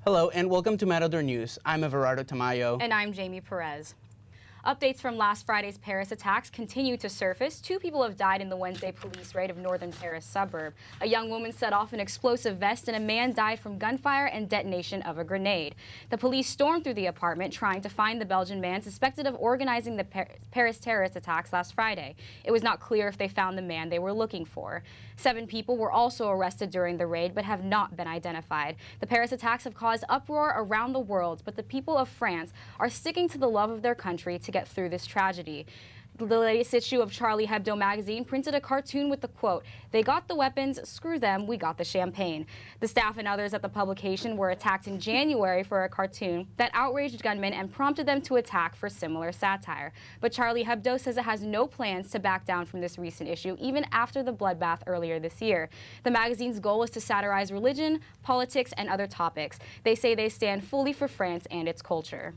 Hello and welcome to Matador News. I'm Everardo Tamayo. And I'm Jamie Perez. Updates from last Friday's Paris attacks continue to surface. 2 people have died in the Wednesday police raid of northern Paris suburb. A young woman set off an explosive vest and a man died from gunfire and detonation of a grenade. The police stormed through the apartment trying to find the Belgian man suspected of organizing the Paris terrorist attacks last Friday. It was not clear if they found the man they were looking for. 7 people were also arrested during the raid but have not been identified. The Paris attacks have caused uproar around the world, but the people of France are sticking to the love of their country to get through this tragedy. The latest issue of Charlie Hebdo magazine printed a cartoon with the quote, "They got the weapons, screw them, we got the champagne." The staff and others at the publication were attacked in January for a cartoon that outraged gunmen and prompted them to attack for similar satire. But Charlie Hebdo says it has no plans to back down from this recent issue, even after the bloodbath earlier this year. The magazine's goal is to satirize religion, politics, and other topics. They say they stand fully for France and its culture.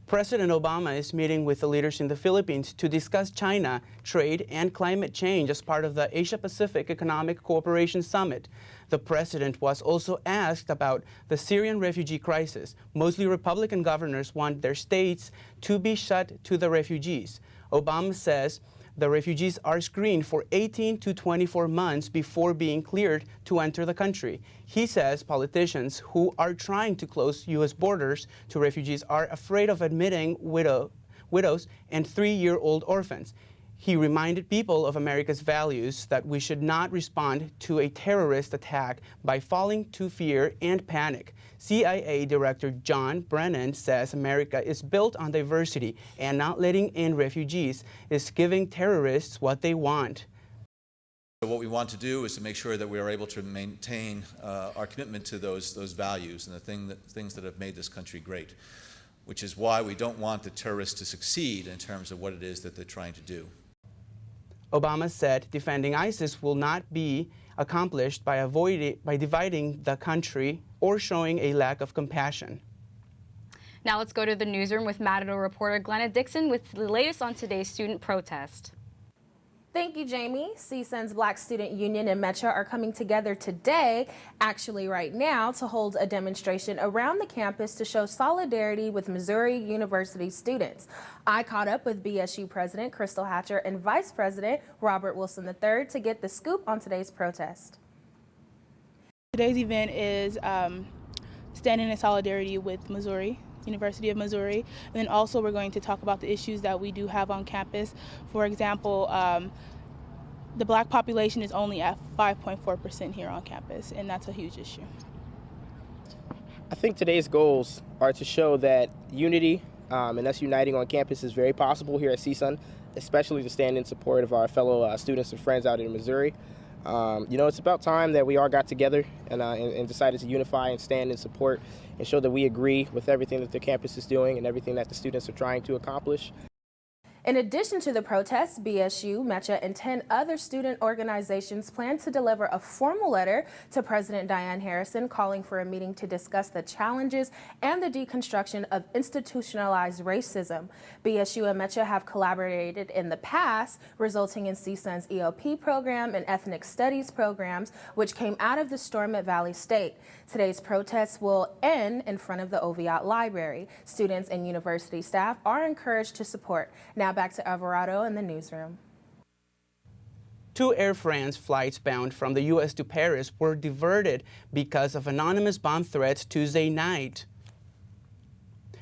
President Obama is meeting with the leaders in the Philippines to discuss China, trade, and climate change as part of the Asia-Pacific Economic Cooperation Summit. The president was also asked about the Syrian refugee crisis. Mostly Republican governors want their states to be shut to the refugees. Obama says the refugees are screened for 18 to 24 months before being cleared to enter the country. He says politicians who are trying to close U.S. borders to refugees are afraid of admitting widows and 3-year-old orphans. He reminded people of America's values that we should not respond to a terrorist attack by falling to fear and panic. CIA Director John Brennan says America is built on diversity, and not letting in refugees is giving terrorists what they want. What we want to do is to make sure that we are able to maintain our commitment to those values and the things that have made this country great, which is why we don't want the terrorists to succeed in terms of what it is that they're trying to do. Obama said defending ISIS will not be accomplished by dividing the country or showing a lack of compassion. Now let's go to the newsroom with Matador reporter Glenna Dixon with the latest on today's student protest. Thank you, Jamie. CSUN's Black Student Union and Metro are coming together today, actually right now, to hold a demonstration around the campus to show solidarity with Missouri University students. I caught up with BSU President Crystal Hatcher and Vice President Robert Wilson III to get the scoop on today's protest. Today's event is standing in solidarity with Missouri. University of Missouri. And then also we're going to talk about the issues that we do have on campus. For example, the black population is only at 5.4% here on campus, and that's a huge issue. I think today's goals are to show that unity and us uniting on campus is very possible here at CSUN, especially to stand in support of our fellow students and friends out in Missouri. You know, it's about time that we all got together and decided to unify and stand in support and show that we agree with everything that the campus is doing and everything that the students are trying to accomplish. In addition to the protests, BSU, Metro, and 10 other student organizations plan to deliver a formal letter to President Diane Harrison calling for a meeting to discuss the challenges and the deconstruction of institutionalized racism. BSU and Metro have collaborated in the past, resulting in CSUN's EOP program and ethnic studies programs, which came out of the storm at Valley State. Today's protests will end in front of the Oviatt Library. Students and university staff are encouraged to support. Now back to Everardo in the newsroom. 2 Air France flights bound from the U.S. to Paris were diverted because of anonymous bomb threats Tuesday night.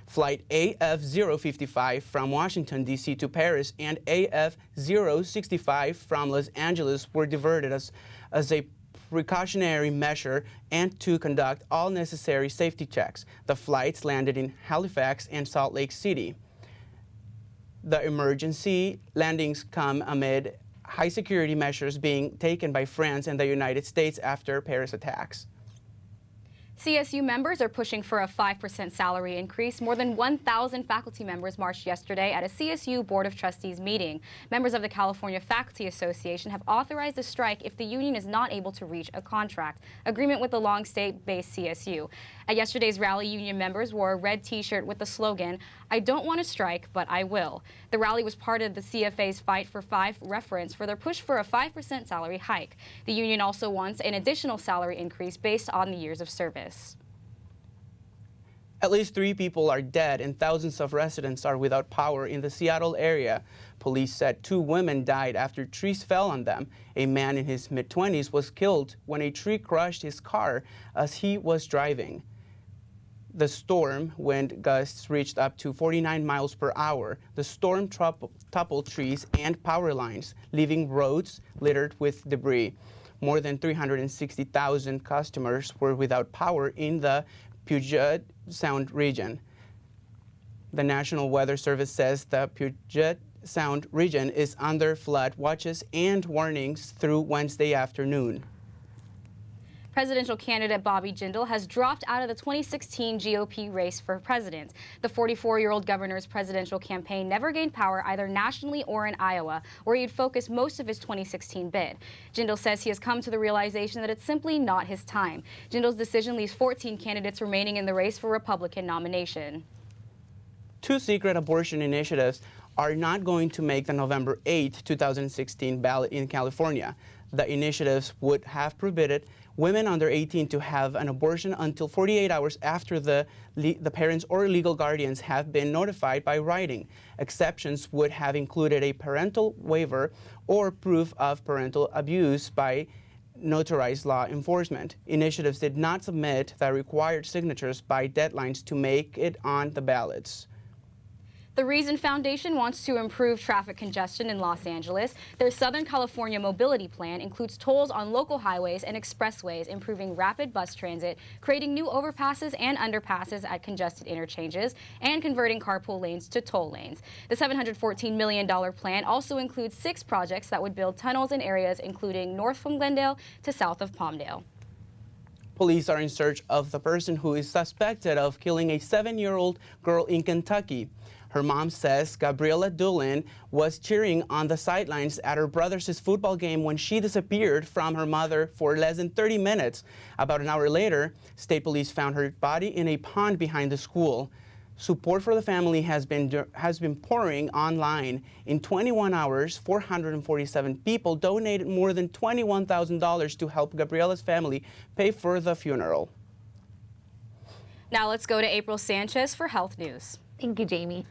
Flight AF-055 from Washington, D.C. to Paris and AF-065 from Los Angeles were diverted as a precautionary measure and to conduct all necessary safety checks. The flights landed in Halifax and Salt Lake City. The emergency landings come amid high security measures being taken by France and the United States after Paris attacks. CSU members are pushing for a 5% salary increase. More than 1,000 faculty members marched yesterday at a CSU Board of Trustees meeting. Members of the California Faculty Association have authorized a strike if the union is not able to reach a contract agreement with the long state-based CSU. At yesterday's rally, union members wore a red T-shirt with the slogan, "I don't want to strike, but I will." The rally was part of the CFA's Fight for Five reference for their push for a 5% salary hike. The union also wants an additional salary increase based on the years of service. At least 3 people are dead and thousands of residents are without power in the Seattle area. Police said 2 women died after trees fell on them. A man in his mid-20s was killed when a tree crushed his car as he was driving. The storm wind gusts reached up to 49 miles per hour. The storm toppled trees and power lines, leaving roads littered with debris. More than 360,000 customers were without power in the Puget Sound region. The National Weather Service says the Puget Sound region is under flood watches and warnings through Wednesday afternoon. Presidential candidate Bobby Jindal has dropped out of the 2016 GOP race for president. The 44-year-old governor's presidential campaign never gained power either nationally or in Iowa, where he'd focused most of his 2016 bid. Jindal says he has come to the realization that it's simply not his time. Jindal's decision leaves 14 candidates remaining in the race for Republican nomination. 2 secret abortion initiatives are not going to make the November 8, 2016 ballot in California. The initiatives would have prohibited women under 18 to have an abortion until 48 hours after the parents or legal guardians have been notified by writing. Exceptions would have included a parental waiver or proof of parental abuse by notarized law enforcement. Initiatives did not submit the required signatures by deadlines to make it on the ballots. The Reason Foundation wants to improve traffic congestion in Los Angeles. Their Southern California mobility plan includes tolls on local highways and expressways, improving rapid bus transit, creating new overpasses and underpasses at congested interchanges, and converting carpool lanes to toll lanes. The $714 million plan also includes 6 projects that would build tunnels in areas including north from Glendale to south of Palmdale. Police are in search of the person who is suspected of killing a 7-year-old girl in Kentucky. Her mom says Gabriela Doolin was cheering on the sidelines at her brother's football game when she disappeared from her mother for less than 30 minutes. About an hour later, state police found her body in a pond behind the school. Support for the family has been pouring online. In 21 hours, 447 people donated more than $21,000 to help Gabriela's family pay for the funeral. Now let's go to April Sanchez for health news. Thank you, Jamie.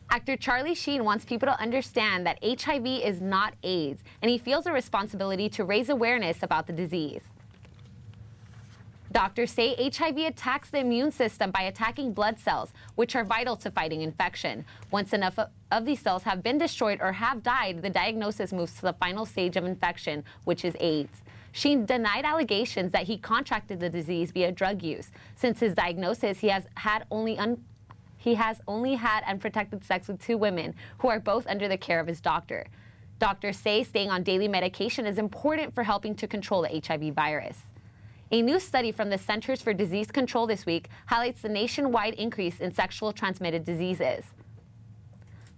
Actor Charlie Sheen wants people to understand that HIV is not AIDS, and he feels a responsibility to raise awareness about the disease. Doctors say HIV attacks the immune system by attacking blood cells, which are vital to fighting infection. Once enough of these cells have been destroyed or have died, the diagnosis moves to the final stage of infection, which is AIDS. Sheen denied allegations that he contracted the disease via drug use. Since his diagnosis, he has only had unprotected sex with 2 women who are both under the care of his doctor. Doctors say staying on daily medication is important for helping to control the HIV virus. A new study from the Centers for Disease Control this week highlights the nationwide increase in sexual transmitted diseases.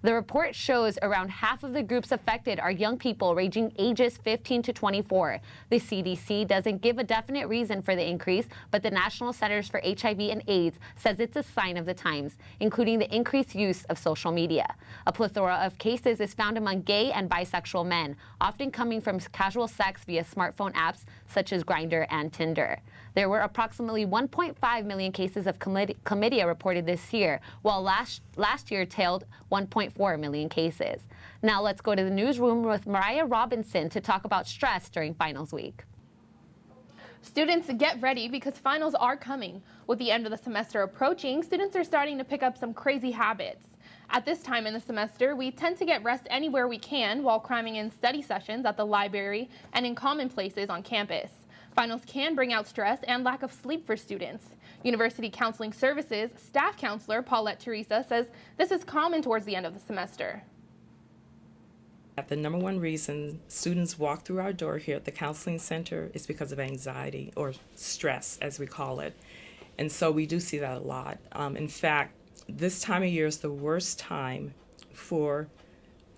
The report shows around half of the groups affected are young people ranging ages 15 to 24. The CDC doesn't give a definite reason for the increase, but the National Centers for HIV and AIDS says it's a sign of the times, including the increased use of social media. A plethora of cases is found among gay and bisexual men, often coming from casual sex via smartphone apps such as Grindr and Tinder. There were approximately 1.5 million cases of chlamydia reported this year, while last year tailed 1.4 million cases. Now let's go to the newsroom with Mariah Robinson to talk about stress during finals week. Students, get ready because finals are coming. With the end of the semester approaching, students are starting to pick up some crazy habits. At this time in the semester, we tend to get rest anywhere we can while cramming in study sessions at the library and in common places on campus. Finals can bring out stress and lack of sleep for students. University Counseling Services staff counselor Paulette Teresa says this is common towards the end of the semester. The number one reason students walk through our door here at the counseling center is because of anxiety, or stress as we call it. And so we do see that a lot. In fact, this time of year is the worst time for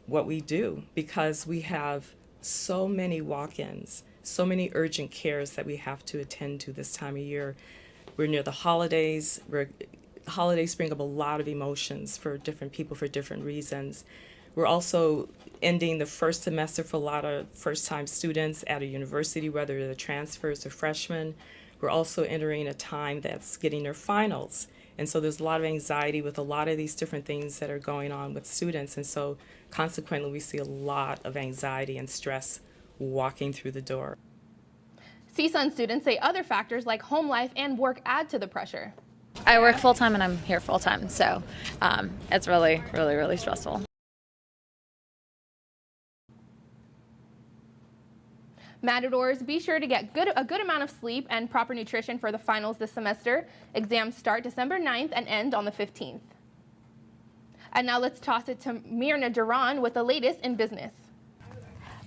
what we do, because we have so many walk-ins, so many urgent cares that we have to attend to this time of year. We're near the holidays. Holidays bring up a lot of emotions for different people for different reasons. We're also ending the first semester for a lot of first-time students at a university, whether they're transfers or freshmen. We're also entering a time that's getting their finals. And so there's a lot of anxiety with a lot of these different things that are going on with students. And so consequently, we see a lot of anxiety and stress walking through the door. CSUN students say other factors like home life and work add to the pressure. I work full-time and I'm here full-time, so it's really, really, really stressful. Matadors, be sure to get a good amount of sleep and proper nutrition for the finals this semester. Exams start December 9th and end on the 15th. And now let's toss it to Mirna Duron with the latest in business.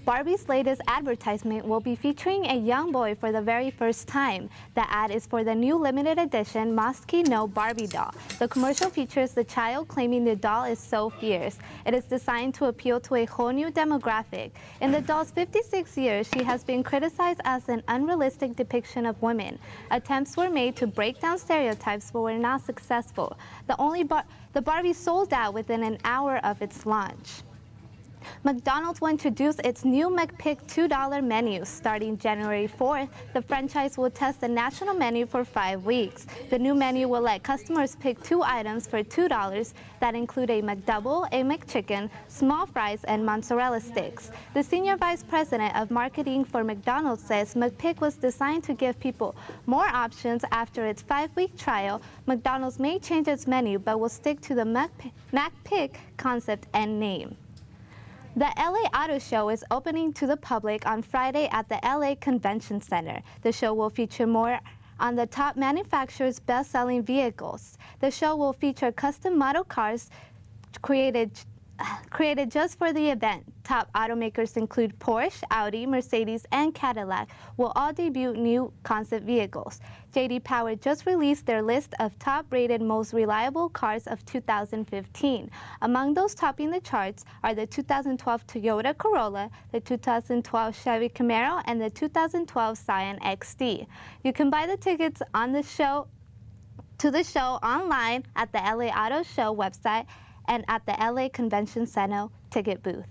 Barbie's latest advertisement will be featuring a young boy for the very first time. The ad is for the new limited edition Mosky No Barbie doll. The commercial features the child claiming the doll is so fierce. It is designed to appeal to a whole new demographic. In the doll's 56 years, she has been criticized as an unrealistic depiction of women. Attempts were made to break down stereotypes but were not successful. The Barbie sold out within an hour of its launch. McDonald's will introduce its new McPick $2 menu. Starting January 4th, the franchise will test the national menu for 5 weeks. The new menu will let customers pick 2 items for $2 that include a McDouble, a McChicken, small fries, and mozzarella sticks. The senior vice president of marketing for McDonald's says McPick was designed to give people more options after its 5-week trial. McDonald's may change its menu, but will stick to the McPick concept and name. The LA Auto Show is opening to the public on Friday at the LA Convention Center. The show will feature more on the top manufacturers' best-selling vehicles. The show will feature custom model cars created just for the event. Top automakers include Porsche, Audi, Mercedes, and Cadillac will all debut new concept vehicles. J.D. Power just released their list of top-rated most reliable cars of 2015. Among those topping the charts are the 2012 Toyota Corolla, the 2012 Chevy Camaro, and the 2012 Scion XD. You can buy the tickets on the show online at the LA Auto Show website and at the LA Convention Center ticket booth.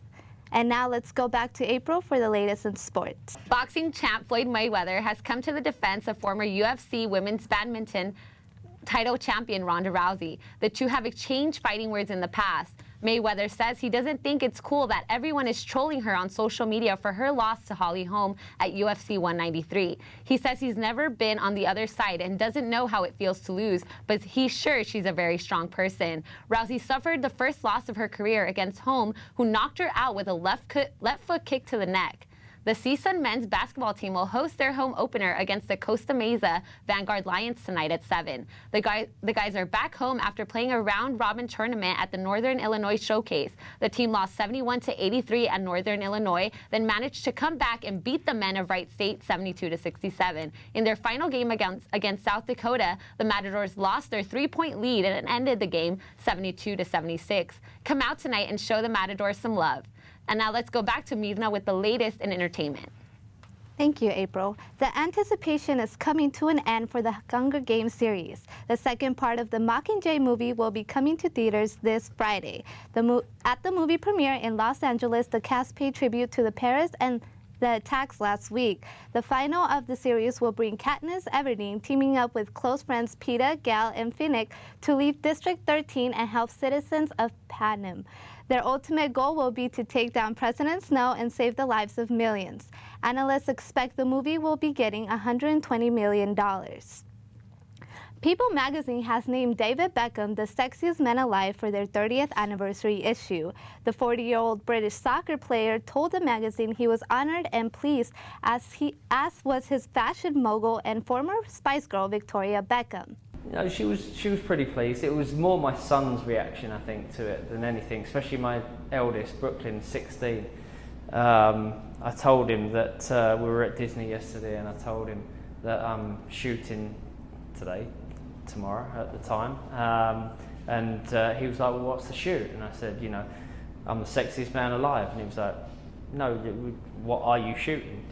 And now let's go back to April for the latest in sports. Boxing champ Floyd Mayweather has come to the defense of former UFC women's badminton title champion Ronda Rousey. The two have exchanged fighting words in the past. Mayweather says he doesn't think it's cool that everyone is trolling her on social media for her loss to Holly Holm at UFC 193. He says he's never been on the other side and doesn't know how it feels to lose, but he's sure she's a very strong person. Rousey suffered the first loss of her career against Holm, who knocked her out with a left foot kick to the neck. The CSUN men's basketball team will host their home opener against the Costa Mesa Vanguard Lions tonight at 7. The guys are back home after playing a round-robin tournament at the Northern Illinois Showcase. The team lost 71-83 at Northern Illinois, then managed to come back and beat the men of Wright State 72-67. In their final game against South Dakota, the Matadors lost their 3-point lead and ended the game 72-76. Come out tonight and show the Matadors some love. And now let's go back to Mirna with the latest in entertainment. Thank you, April. The anticipation is coming to an end for the Hunger Games series. The second part of the Mockingjay movie will be coming to theaters this Friday. At the movie premiere in Los Angeles, the cast paid tribute to the Perez and the attacks last week. The final of the series will bring Katniss Everdeen teaming up with close friends Peeta, Gal, and Finnick to leave District 13 and help citizens of Panem. Their ultimate goal will be to take down President Snow and save the lives of millions. Analysts expect the movie will be getting $120 million. People magazine has named David Beckham the sexiest man alive for their 30th anniversary issue. The 40-year-old British soccer player told the magazine he was honored and pleased, as was his fashion mogul and former Spice Girl Victoria Beckham. You know, she was pretty pleased. It was more my son's reaction, I think, to it than anything, especially my eldest, Brooklyn, 16. I told him that we were at Disney yesterday, and I told him that I'm shooting tomorrow at the time. And he was like, well, what's the shoot? And I said, you know, I'm the sexiest man alive. And he was like, no, what are you shooting?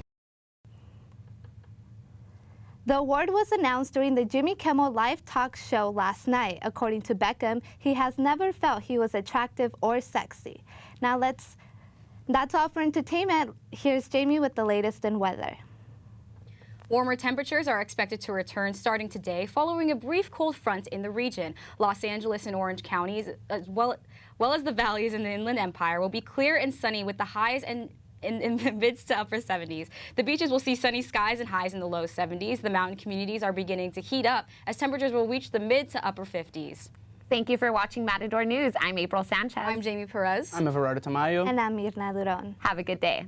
The award was announced during the Jimmy Kimmel Live talk show last night. According to Beckham, he has never felt he was attractive or sexy. Now that's all for entertainment. Here's Jamie with the latest in weather. Warmer temperatures are expected to return starting today following a brief cold front in the region. Los Angeles and Orange counties, as well as the valleys in the Inland Empire, will be clear and sunny with the highs in the mid to upper 70s. The beaches will see sunny skies and highs in the low 70s. The mountain communities are beginning to heat up as temperatures will reach the mid to upper 50s. Thank you for watching Matador News. I'm April Sanchez. I'm Jamie Perez. I'm Everardo Tamayo. And I'm Mirna Duron. Have a good day.